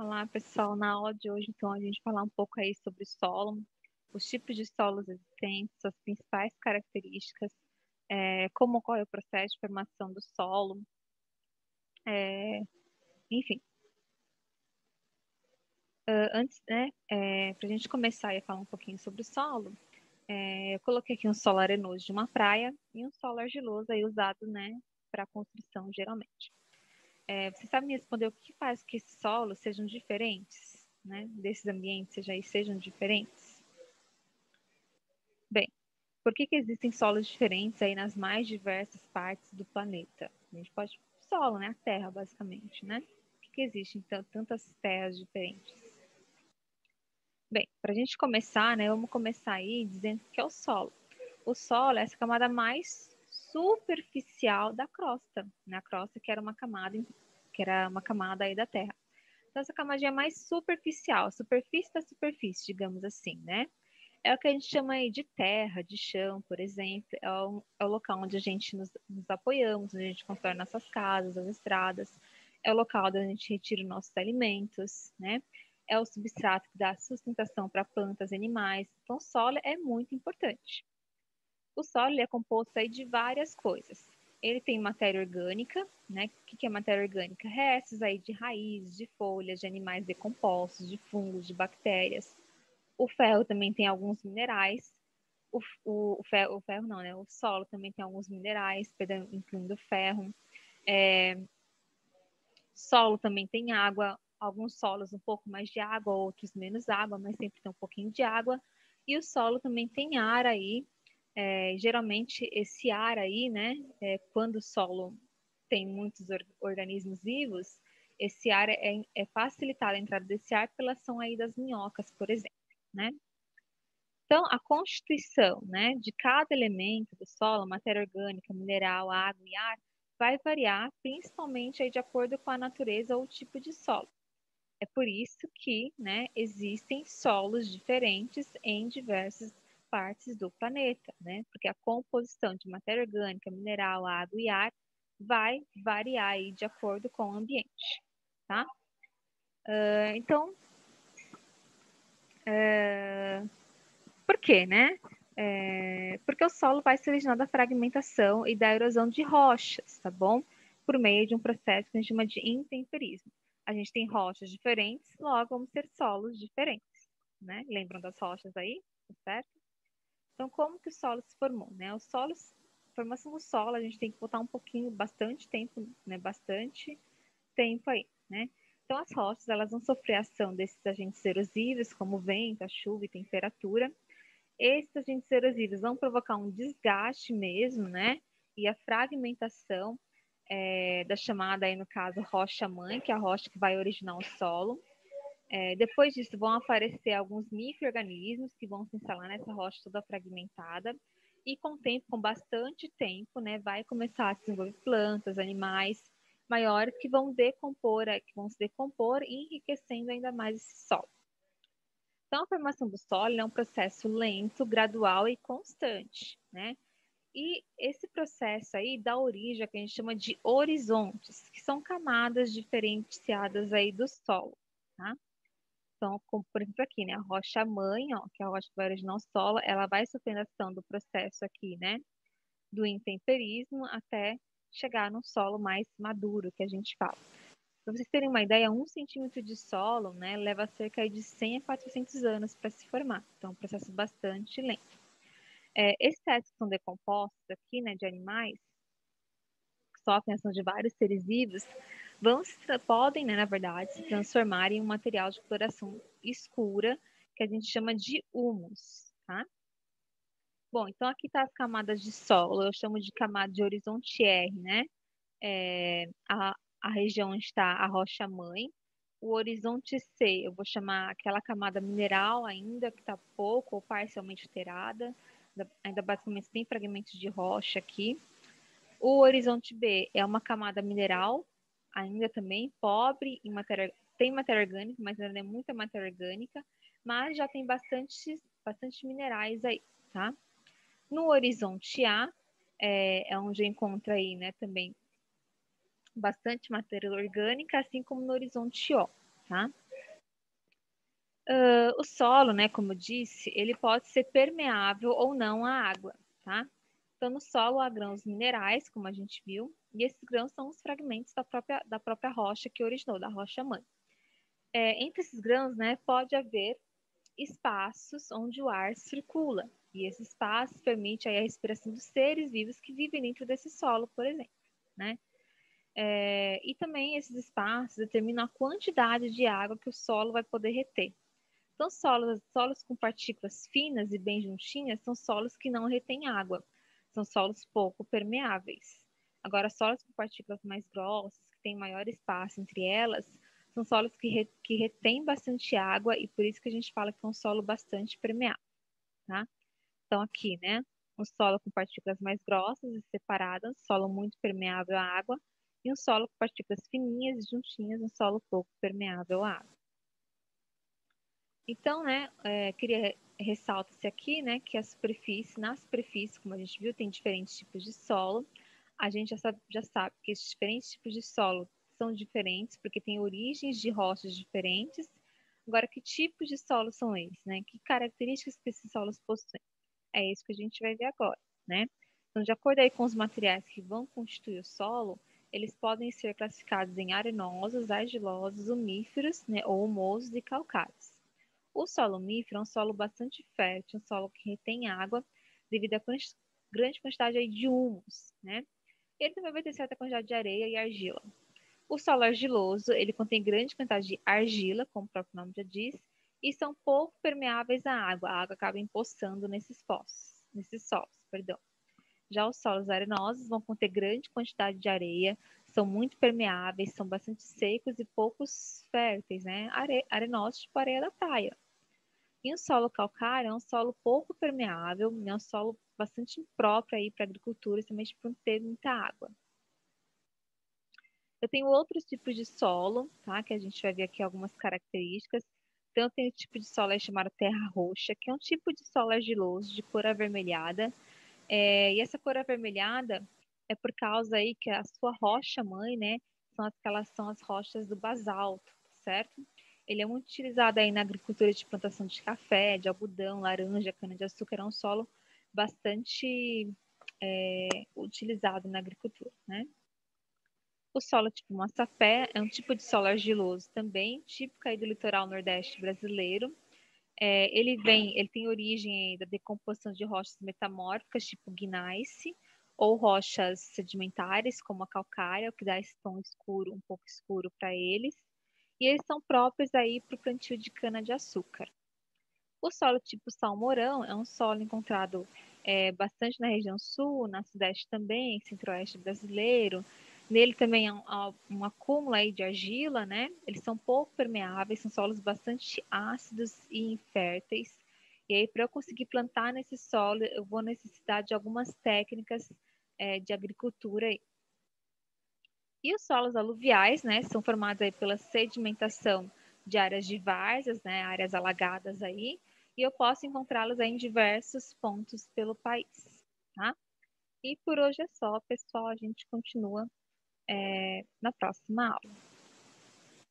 Olá, pessoal. Na aula de hoje, então, a gente vai falar um pouco aí sobre solo, os tipos de solos existentes, as principais características, como ocorre o processo de formação do solo, enfim. Antes, né, para a gente começar a falar um pouquinho sobre o solo, eu coloquei aqui um solo arenoso de uma praia e um solo argiloso aí usado, né, para construção, geralmente. Você sabe me responder o que faz que esses solos sejam diferentes, né, desses ambientes sejam diferentes? Bem, por que existem solos diferentes aí nas mais diversas partes do planeta? A gente pode... Solo, né? A Terra, basicamente, né? Por que existem tantas terras diferentes? Bem, para a gente começar, né? Vamos começar aí dizendo que é o solo. O solo é essa camada mais superficial da crosta, né? A crosta que era uma camada aí da Terra. Então, essa camadinha mais superficial, a superfície da superfície, digamos assim, né? É o que a gente chama aí de terra, de chão, por exemplo. É o local onde a gente nos apoiamos, onde a gente constrói nossas casas, as estradas. É o local onde a gente retira os nossos alimentos, né? É o substrato que dá sustentação para plantas e animais. Então, o solo é muito importante. O solo é composto aí de várias coisas. Ele tem matéria orgânica, né? O que é matéria orgânica? Restos aí de raízes, de folhas, de animais decompostos, de fungos, de bactérias. O ferro também tem alguns minerais. O ferro não, né? O solo também tem alguns minerais, incluindo ferro. Solo também tem água. Alguns solos um pouco mais de água, outros menos água, mas sempre tem um pouquinho de água. E o solo também tem ar aí. Geralmente esse ar aí, né? Quando o solo tem muitos organismos vivos, esse ar é facilitado a entrada desse ar pela ação aí das minhocas, por exemplo, né? Então, a constituição, né, de cada elemento do solo, matéria orgânica, mineral, água e ar, vai variar principalmente aí de acordo com a natureza ou o tipo de solo. É por isso que, né, existem solos diferentes em diversas partes do planeta, né? Porque a composição de matéria orgânica, mineral, água e ar vai variar aí de acordo com o ambiente, tá? Então, por quê, né? Porque o solo vai ser originado da fragmentação e da erosão de rochas, tá bom? Por meio de um processo que a gente chama de intemperismo. A gente tem rochas diferentes, logo vamos ter solos diferentes, né? Lembram das rochas aí, certo? Então, como que o solo se formou, né? Formação do solo, a gente tem que botar um pouquinho, bastante tempo, né? Bastante tempo aí, né? Então, as rochas, elas vão sofrer a ação desses agentes erosivos, como o vento, a chuva e temperatura. Esses agentes erosivos vão provocar um desgaste mesmo, né? E a fragmentação da chamada, aí no caso, rocha-mãe, que é a rocha que vai originar o solo. Depois disso, vão aparecer alguns micro-organismos que vão se instalar nessa rocha toda fragmentada. E com o tempo, com bastante tempo, né, vai começar a se desenvolver plantas, animais maiores que vão se decompor, enriquecendo ainda mais esse solo. Então, a formação do solo é um processo lento, gradual e constante, né? E esse processo aí dá origem a que a gente chama de horizontes, que são camadas diferenciadas aí do solo, tá? Então, como por exemplo aqui, né? A rocha-mãe, ó, que é a rocha que vai originar o solo, ela vai sofrendo ação do processo aqui, né? Do intemperismo até chegar no solo mais maduro, que a gente fala. Para vocês terem uma ideia, 1 centímetro de solo, né, leva cerca de 100 a 400 anos para se formar. Então, é um processo bastante lento. Esses restos que são decompostos aqui, né, de animais, que sofrem ação de vários seres vivos, podem, né, na verdade, se transformar em um material de coloração escura, que a gente chama de humus, tá? Bom, então aqui está as camadas de solo, eu chamo de camada de horizonte R, né? A região onde está a rocha-mãe. O horizonte C, eu vou chamar aquela camada mineral ainda, que está pouco ou parcialmente alterada, ainda basicamente tem fragmentos de rocha aqui. O horizonte B é uma camada mineral, ainda também pobre em matéria, tem matéria orgânica, mas ainda é muita matéria orgânica, mas já tem bastante minerais aí, tá? No horizonte A, é onde eu encontro aí, né, também bastante matéria orgânica, assim como no horizonte O, tá? O solo, né, como eu disse, ele pode ser permeável ou não à água, tá? Então, no solo há grãos minerais, como a gente viu, e esses grãos são os fragmentos da própria rocha que originou, da rocha-mãe. Entre esses grãos, né, pode haver espaços onde o ar circula, e esse espaço permite aí a respiração dos seres vivos que vivem dentro desse solo, por exemplo, né? E também esses espaços determinam a quantidade de água que o solo vai poder reter. Então, solos com partículas finas e bem juntinhas são solos que não retêm água, são solos pouco permeáveis. Agora, solos com partículas mais grossas, que têm maior espaço entre elas, são solos que retêm bastante água e por isso que a gente fala que é um solo bastante permeável, tá? Então, aqui, né, um solo com partículas mais grossas e separadas, solo muito permeável à água, e um solo com partículas fininhas e juntinhas, um solo pouco permeável à água. Então, né, queria ressalta-se aqui, né, que na superfície, como a gente viu, tem diferentes tipos de solo. A gente já sabe que esses diferentes tipos de solo são diferentes, porque têm origens de rochas diferentes. Agora, que tipos de solo são esses, né? Que características que esses solos possuem? É isso que a gente vai ver agora, né? Então, de acordo aí com os materiais que vão constituir o solo, eles podem ser classificados em arenosos, argilosos, umíferos, né, ou humosos e calcários. O solo umífero é um solo bastante fértil, um solo que retém água devido à grande quantidade aí de humus, né? Ele também vai ter certa quantidade de areia e argila. O solo argiloso, ele contém grande quantidade de argila, como o próprio nome já diz, e são pouco permeáveis à água. A água acaba empoçando nesses solos, perdão. Já os solos arenosos vão conter grande quantidade de areia, são muito permeáveis, são bastante secos e poucos férteis, né? Arenosos, tipo areia da praia. E o solo calcário é um solo pouco permeável, é um solo bastante impróprio aí para agricultura, justamente por não ter muita água. Eu tenho outros tipos de solo, tá? Que a gente vai ver aqui algumas características. Então, eu tenho o tipo de solo aí chamado terra roxa, que é um tipo de solo argiloso de cor avermelhada. E essa cor avermelhada é por causa aí que a sua rocha mãe, né? São as rochas do basalto, certo? Ele é muito utilizado aí na agricultura de plantação de café, de algodão, laranja, cana-de-açúcar. É um solo bastante utilizado na agricultura, né? O solo tipo massapé é um tipo de solo argiloso também, típico aí do litoral nordeste brasileiro. Ele tem origem aí da decomposição de rochas metamórficas, tipo gneiss, ou rochas sedimentares, como a calcária, o que dá esse tom escuro, um pouco escuro para eles. E eles são próprios aí para o plantio de cana-de-açúcar. O solo tipo salmourão é um solo encontrado bastante na região sul, na sudeste também, centro-oeste brasileiro. Nele também há um acúmulo aí de argila, né? Eles são pouco permeáveis, são solos bastante ácidos e inférteis. E aí, para eu conseguir plantar nesse solo, eu vou necessitar de algumas técnicas de agricultura. E os solos aluviais, né, são formados aí pela sedimentação de áreas de várzeas, né, áreas alagadas aí, e eu posso encontrá-los em diversos pontos pelo país, tá? E por hoje é só, pessoal, a gente continua na próxima aula.